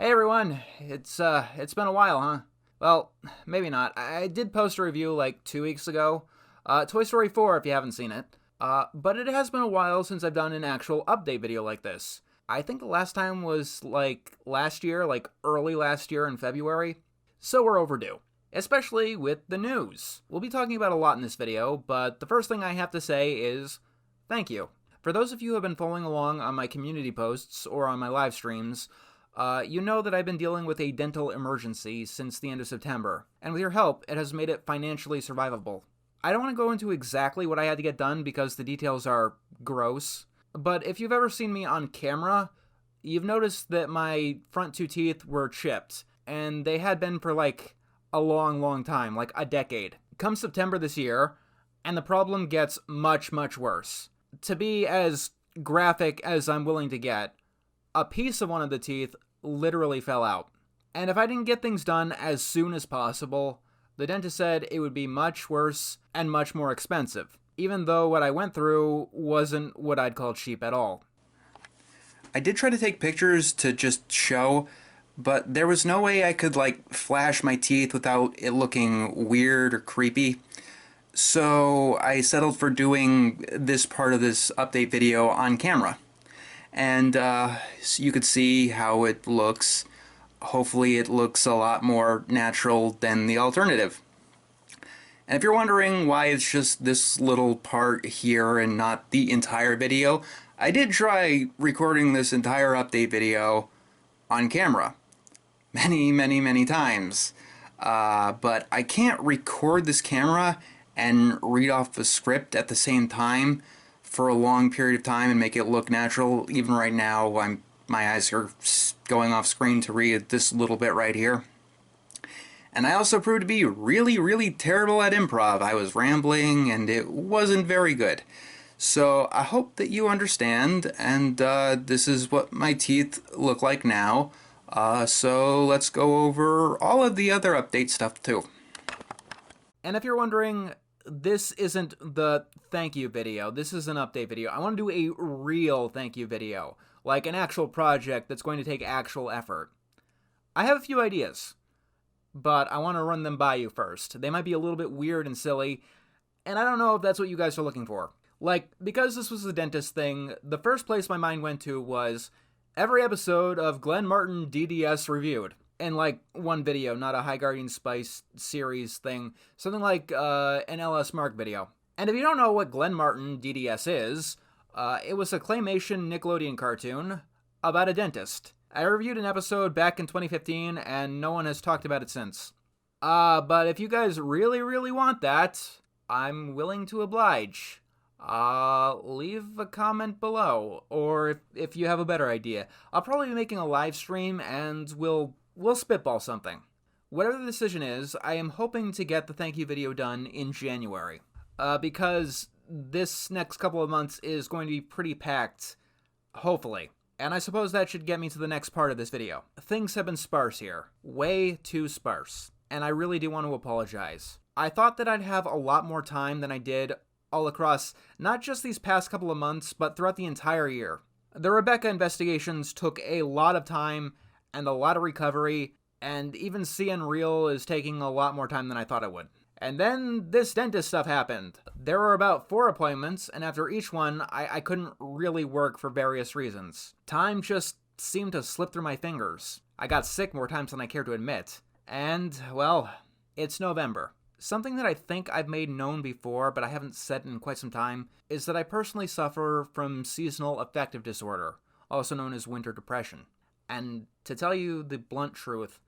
Hey everyone, it's been a while, huh? Well, maybe not. I did post a review like 2 weeks ago. Toy Story 4 if you haven't seen it. But it has been a while since I've done an actual update video like this. I think the last time was like last year, like early last year in February. So we're overdue. Especially with the news. We'll be talking about a lot in this video, but the first thing I have to say is thank you. For those of you who have been following along on my community posts or on my live streams, you know that I've been dealing with a dental emergency since the end of September, and with your help, it has made it financially survivable. I don't want to go into exactly what I had to get done because the details are gross, but if you've ever seen me on camera, you've noticed that my front two teeth were chipped, and they had been for like a long time, like a decade. Come September this year, and the problem gets much worse. To be as graphic as I'm willing to get, a piece of one of the teeth literally fell out. And if I didn't get things done as soon as possible, the dentist said it would be much worse and much more expensive, even though what I went through wasn't what I'd call cheap at all. I did try to take pictures to just show, but there was no way I could like flash my teeth without it looking weird or creepy. So I settled for doing this part of this update video on camera. And so you could see how it looks. Hopefully it looks a lot more natural than the alternative. And if you're wondering why it's just this little part here and not the entire video, I did try recording this entire update video on camera many times. But I can't record this camera and read off the script at the same time for a long period of time and make it look natural. Even right now, my eyes are going off screen to read this little bit right here. And I also proved to be really terrible at improv. I was rambling and it wasn't very good. So I hope that you understand, and this is what my teeth look like now. So let's go over all of the other update stuff too. And if you're wondering, this isn't the thank you video. This is an update video. I want to do a real thank you video, like an actual project that's going to take actual effort. I have a few ideas, but I want to run them by you first. They might be a little bit weird and silly, and I don't know if that's what you guys are looking for. Like, because this was the dentist thing, the first place my mind went to was every episode of Glenn Martin DDS reviewed. In like one video, not a High Guardian Spice series thing. Something like an LS Mark video. And if you don't know what Glenn Martin DDS is, it was a claymation Nickelodeon cartoon about a dentist. I reviewed an episode back in 2015 and no one has talked about it since. But if you guys really want that, I'm willing to oblige. Leave a comment below, or if you have a better idea. I'll probably be making a live stream and we'll spitball something. Whatever the decision is, I am hoping to get the thank you video done in January. Because this next couple of months is going to be pretty packed, hopefully. And I suppose that should get me to the next part of this video. Things have been sparse here. Way too sparse. And I really do want to apologize. I thought that I'd have a lot more time than I did all across not just these past couple of months, but throughout the entire year. The Rebecca investigations took a lot of time and a lot of recovery, and even CN Real is taking a lot more time than I thought it would. And then this dentist stuff happened. There were about 4 appointments, and after each one, I couldn't really work for various reasons. Time just seemed to slip through my fingers. I got sick more times than I care to admit. And, well, it's November. Something that I think I've made known before, but I haven't said in quite some time, is that I personally suffer from seasonal affective disorder, also known as winter depression. And to tell you the blunt truth,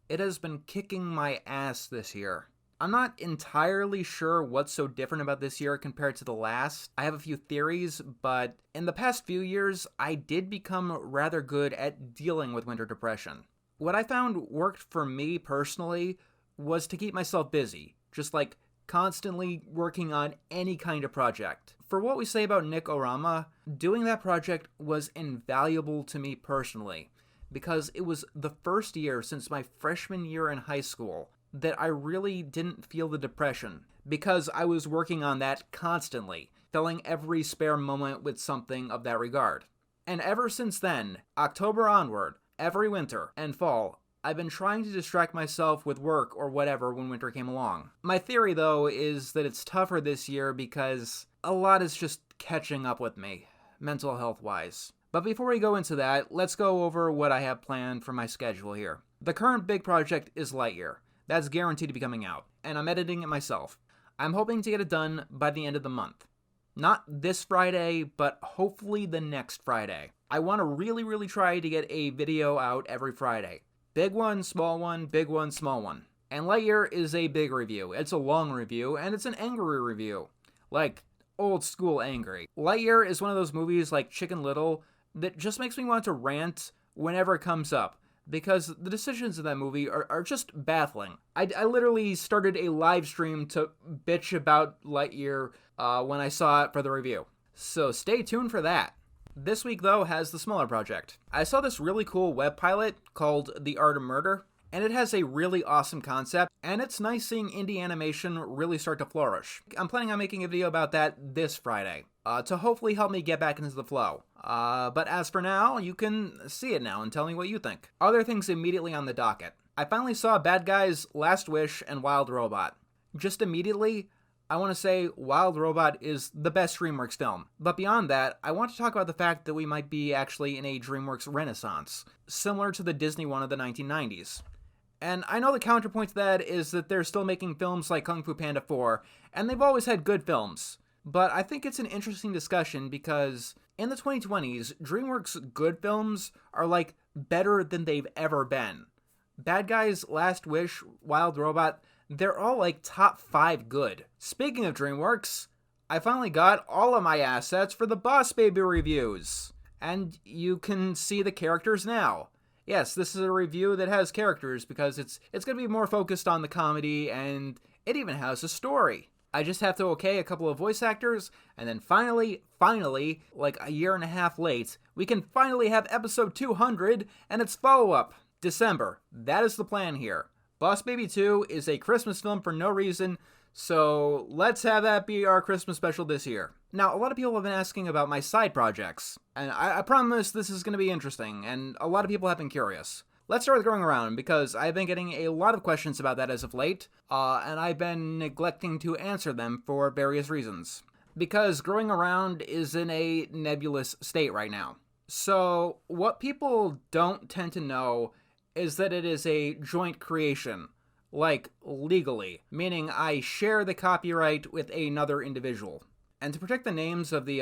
it has been kicking my ass this year. I'm not entirely sure what's so different about this year compared to the last. I have a few theories, but in the past few years, I did become rather good at dealing with winter depression. What I found worked for me personally was to keep myself busy, just like constantly working on any kind of project. For what we say about Nick Orama, doing that project was invaluable to me personally, because it was the first year since my freshman year in high school that I really didn't feel the depression, because I was working on that constantly, filling every spare moment with something of that regard. And ever since then, October onward, Every winter and fall, I've been trying to distract myself with work or whatever when winter came along. My theory, though, is that it's tougher this year because a lot is just catching up with me, mental health-wise. But before we go into that, let's go over what I have planned for my schedule here. The current big project is Lightyear. That's guaranteed to be coming out, and I'm editing it myself. I'm hoping to get it done by the end of the month. Not this Friday, but hopefully the next Friday. I want to really try to get a video out every Friday. Big one, small one, big one, small one. And Lightyear is a big review. It's a long review, and it's an angry review. Like, old school angry. Lightyear is one of those movies like Chicken Little that just makes me want to rant whenever it comes up, because the decisions in that movie are just baffling. I literally started a live stream to bitch about Lightyear when I saw it for the review. So stay tuned for that. This week, though, has the smaller project. I saw this really cool web pilot called The Art of Murder, and it has a really awesome concept, and it's nice seeing indie animation really start to flourish. I'm planning on making a video about that this Friday, to hopefully help me get back into the flow. But as for now, you can see it now and tell me what you think. Other things immediately on the docket. I finally saw Bad Guys, Last Wish, and Wild Robot. Just immediately, I want to say Wild Robot is the best DreamWorks film. But beyond that, I want to talk about the fact that we might be actually in a DreamWorks renaissance, similar to the Disney one of the 1990s. And I know the counterpoint to that is that they're still making films like Kung Fu Panda 4, and they've always had good films. But I think it's an interesting discussion because in the 2020s, DreamWorks' good films are like better than they've ever been. Bad Guys, Last Wish, Wild Robot, they're all like top 5 good. Speaking of DreamWorks, I finally got all of my assets for the Boss Baby reviews. And you can see the characters now. Yes, this is a review that has characters because it's going to be more focused on the comedy, and it even has a story. I just have to okay a couple of voice actors, and then finally, like a year and a half late, we can finally have episode 200 and its follow-up. December. That is the plan here. Boss Baby 2 is a Christmas film for no reason, so let's have that be our Christmas special this year. Now, a lot of people have been asking about my side projects, and I promise this is going to be interesting, and a lot of people have been curious. Let's start with Growing Around, because I've been getting a lot of questions about that as of late, and I've been neglecting to answer them for various reasons. Because Growing Around is in a nebulous state right now. So, what people don't tend to know is that it is a joint creation, like legally, meaning I share the copyright with another individual. And to protect the names of the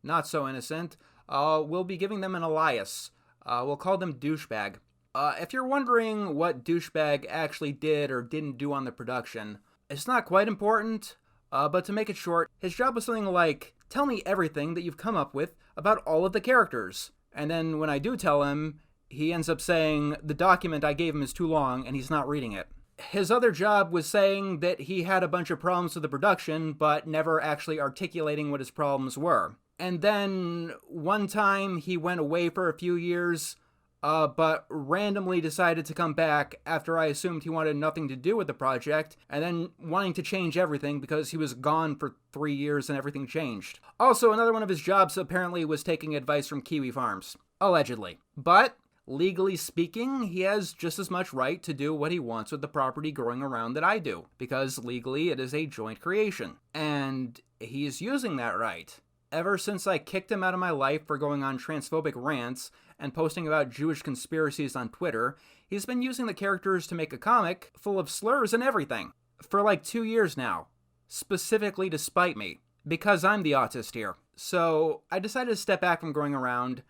not-so-innocent, we'll be giving them an alias. We'll call them Douchebag. If you're wondering what Douchebag actually did or didn't do on the production, it's not quite important, but to make it short, his job was something like, tell me everything that you've come up with about all of the characters. And then when I do tell him, he ends up saying the document I gave him is too long and he's not reading it. His other job was saying that he had a bunch of problems with the production, but never actually articulating what his problems were. And then one time he went away for a few years, but randomly decided to come back after I assumed he wanted nothing to do with the project, and then wanting to change everything because he was gone for 3 years and everything changed. Also, another one of his jobs apparently was taking advice from Kiwi Farms. Allegedly. But legally speaking, he has just as much right to do what he wants with the property Growing Around that I do, because legally it is a joint creation. And he's using that right. Ever since I kicked him out of my life for going on transphobic rants and posting about Jewish conspiracies on Twitter, he's been using the characters to make a comic full of slurs and everything. For like 2 years now. Specifically to spite me. Because I'm the autist here. So I decided to step back from Growing Around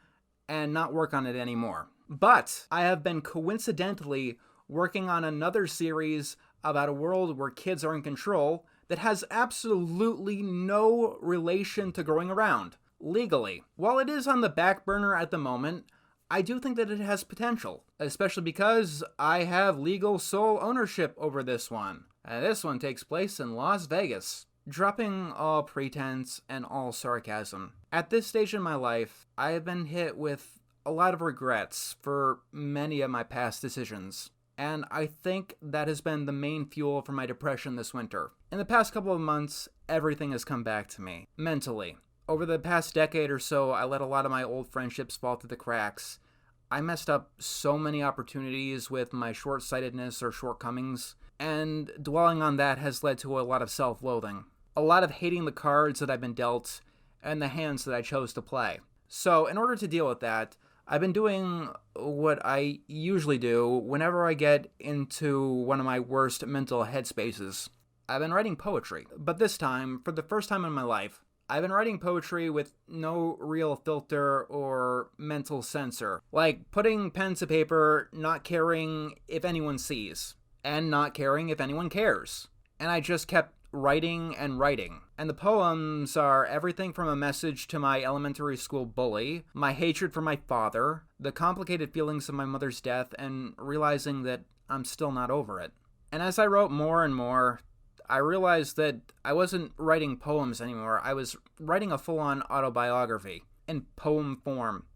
and not work on it anymore. But I have been coincidentally working on another series about a world where kids are in control that has absolutely no relation to Growing Around, legally. While it is on the back burner at the moment, I do think that it has potential, especially because I have legal sole ownership over this one. And this one takes place in Las Vegas. Dropping all pretense and all sarcasm. At this stage in my life, I have been hit with a lot of regrets for many of my past decisions. And I think that has been the main fuel for my depression this winter. In the past couple of months, everything has come back to me, mentally. Over the past decade or so, I let a lot of my old friendships fall through the cracks. I messed up so many opportunities with my short-sightedness or shortcomings, and dwelling on that has led to a lot of self-loathing. A lot of hating the cards that I've been dealt and the hands that I chose to play. So, in order to deal with that, I've been doing what I usually do whenever I get into one of my worst mental headspaces. I've been writing poetry, but this time, for the first time in my life, I've been writing poetry with no real filter or mental censor. Like putting pen to paper, not caring if anyone sees, and not caring if anyone cares. And I just kept writing and writing. And the poems are everything from a message to my elementary school bully, my hatred for my father, the complicated feelings of my mother's death, and realizing that I'm still not over it. And as I wrote more and more, I realized that I wasn't writing poems anymore. I was writing a full-on autobiography in poem form.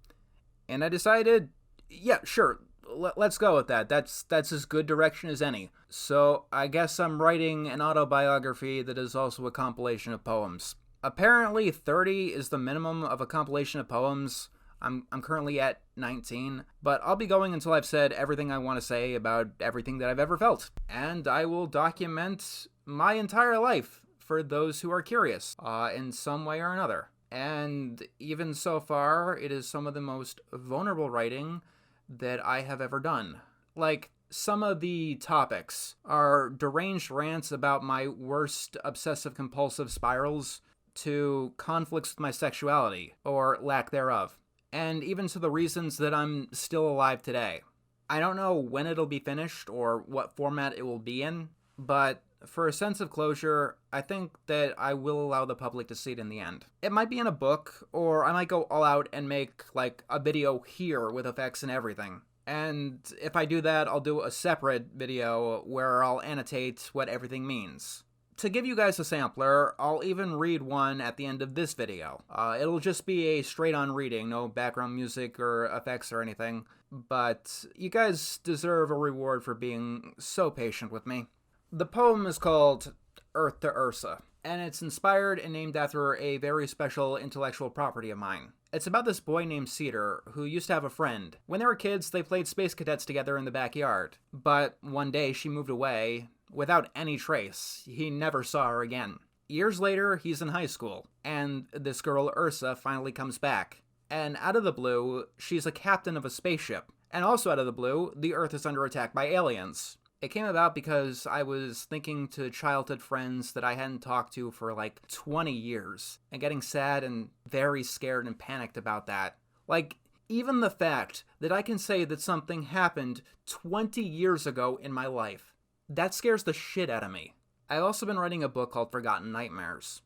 And I decided, yeah, sure, let's go with that. That's as good direction as any. So I guess I'm writing an autobiography that is also a compilation of poems. Apparently 30 is the minimum of a compilation of poems. I'm currently at 19, but I'll be going until I've said everything I want to say about everything that I've ever felt. And I will document my entire life for those who are curious, in some way or another. And even so far, it is some of the most vulnerable writing that I have ever done. Like, some of the topics are deranged rants about my worst obsessive-compulsive spirals to conflicts with my sexuality, or lack thereof, and even to the reasons that I'm still alive today. I don't know when it'll be finished or what format it will be in, but for a sense of closure, I think that I will allow the public to see it in the end. It might be in a book, or I might go all out and make, like, a video here with effects and everything. And if I do that, I'll do a separate video where I'll annotate what everything means. To give you guys a sampler, I'll even read one at the end of this video. It'll just be a straight-on reading, no background music or effects or anything. But you guys deserve a reward for being so patient with me. The poem is called Earth to Ursa, and it's inspired and named after a very special intellectual property of mine. It's about this boy named Cedar, who used to have a friend. When they were kids, they played Space Cadets together in the backyard. But one day, she moved away without any trace. He never saw her again. Years later, he's in high school, and this girl Ursa finally comes back. And out of the blue, she's a captain of a spaceship. And also out of the blue, the Earth is under attack by aliens. It came about because I was thinking to childhood friends that I hadn't talked to for like 20 years, and getting sad and very scared and panicked about that. Like, even the fact that I can say that something happened 20 years ago in my life, that scares the shit out of me. I've also been writing a book called Forgotten Nightmares.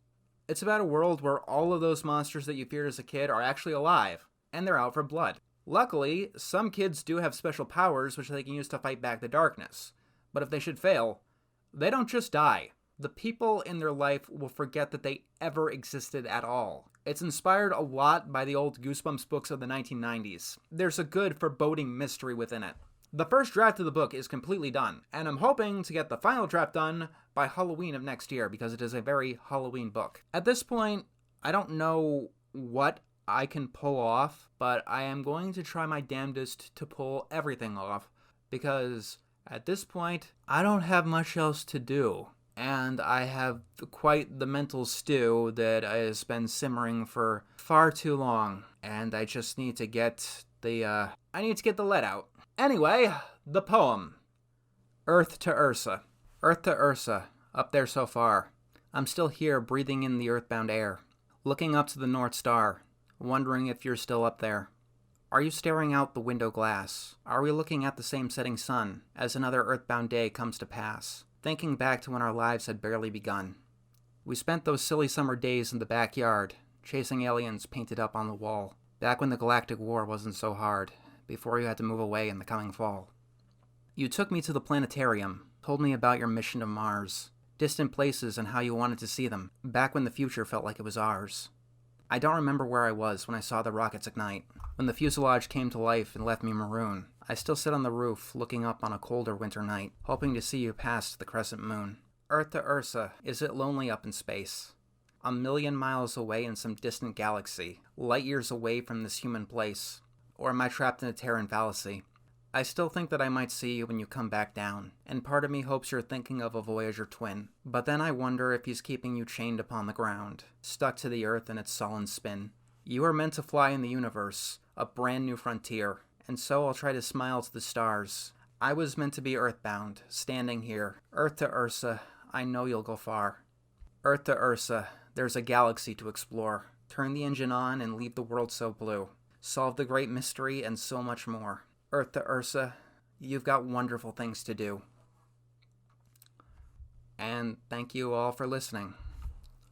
It's about a world where all of those monsters that you feared as a kid are actually alive, and they're out for blood. Luckily, some kids do have special powers which they can use to fight back the darkness. But if they should fail, they don't just die. The people in their life will forget that they ever existed at all. It's inspired a lot by the old Goosebumps books of the 1990s. There's a good foreboding mystery within it. The first draft of the book is completely done, and I'm hoping to get the final draft done by Halloween of next year because it is a very Halloween book. At this point, I don't know what I can pull off, but I am going to try my damnedest to pull everything off because at this point, I don't have much else to do, and I have quite the mental stew that has been simmering for far too long, and I just need to get the lead out. Anyway, the poem. Earth to Ursa. Earth to Ursa, up there so far. I'm still here breathing in the earthbound air, looking up to the North Star, wondering if you're still up there. Are you staring out the window glass? Are we looking at the same setting sun as another earthbound day comes to pass? Thinking back to when our lives had barely begun. We spent those silly summer days in the backyard, chasing aliens painted up on the wall. Back when the galactic war wasn't so hard, before you had to move away in the coming fall. You took me to the planetarium, told me about your mission to Mars, distant places and how you wanted to see them, back when the future felt like it was ours. I don't remember where I was when I saw the rockets ignite. When the fuselage came to life and left me maroon, I still sit on the roof looking up on a colder winter night, hoping to see you past the crescent moon. Earth to Ursa, is it lonely up in space? A million miles away in some distant galaxy, light years away from this human place. Or am I trapped in a Terran fallacy? I still think that I might see you when you come back down, and part of me hopes you're thinking of a Voyager twin. But then I wonder if he's keeping you chained upon the ground, stuck to the Earth in its sullen spin. You are meant to fly in the universe, a brand new frontier, and so I'll try to smile to the stars. I was meant to be earthbound, standing here. Earth to Ursa, I know you'll go far. Earth to Ursa, there's a galaxy to explore. Turn the engine on and leave the world so blue. Solve the great mystery and so much more. Earth to Ursa, you've got wonderful things to do. And thank you all for listening.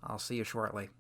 I'll see you shortly.